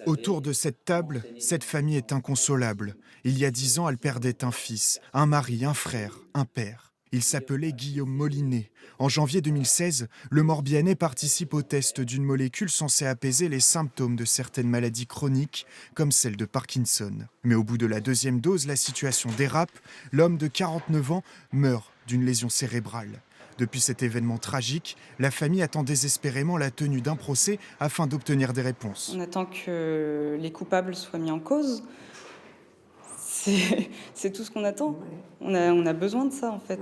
Autour de cette table, cette famille est inconsolable. Il y a 10 ans, elle perdait un fils, un mari, un frère, un père. Il s'appelait Guillaume Molinet. En janvier 2016, le Morbihanais participe au test d'une molécule censée apaiser les symptômes de certaines maladies chroniques, comme celle de Parkinson. Mais au bout de la deuxième dose, la situation dérape. L'homme de 49 ans meurt d'une lésion cérébrale. Depuis cet événement tragique, la famille attend désespérément la tenue d'un procès afin d'obtenir des réponses. On attend que les coupables soient mis en cause. C'est tout ce qu'on attend. On a besoin de ça, en fait.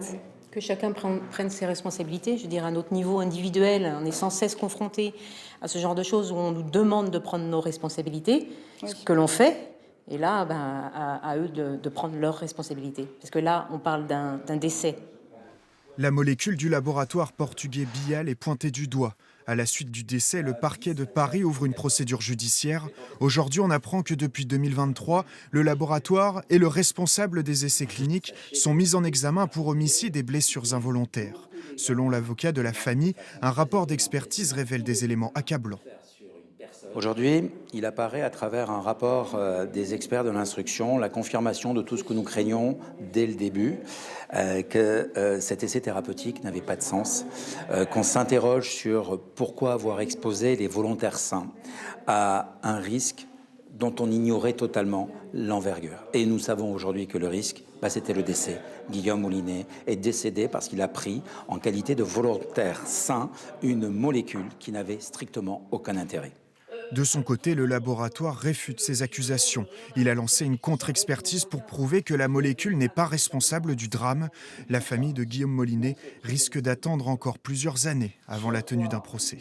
Que chacun prenne ses responsabilités. Je veux dire, à notre niveau individuel, on est sans cesse confronté à ce genre de choses où on nous demande de prendre nos responsabilités, Oui. ce que l'on fait. Et là, à eux de prendre leurs responsabilités. Parce que là, on parle d'un décès. La molécule du laboratoire portugais Bial est pointée du doigt. À la suite du décès, le parquet de Paris ouvre une procédure judiciaire. Aujourd'hui, on apprend que depuis 2023, le laboratoire et le responsable des essais cliniques sont mis en examen pour homicide et blessures involontaires. Selon l'avocat de la famille, un rapport d'expertise révèle des éléments accablants. Aujourd'hui, il apparaît à travers un rapport des experts de l'instruction, la confirmation de tout ce que nous craignions dès le début, que cet essai thérapeutique n'avait pas de sens, qu'on s'interroge sur pourquoi avoir exposé les volontaires sains à un risque dont on ignorait totalement l'envergure. Et nous savons aujourd'hui que le risque, c'était le décès. Guillaume Molinet est décédé parce qu'il a pris, en qualité de volontaire sain, une molécule qui n'avait strictement aucun intérêt. De son côté, le laboratoire réfute ces accusations. Il a lancé une contre-expertise pour prouver que la molécule n'est pas responsable du drame. La famille de Guillaume Molinet risque d'attendre encore plusieurs années avant la tenue d'un procès.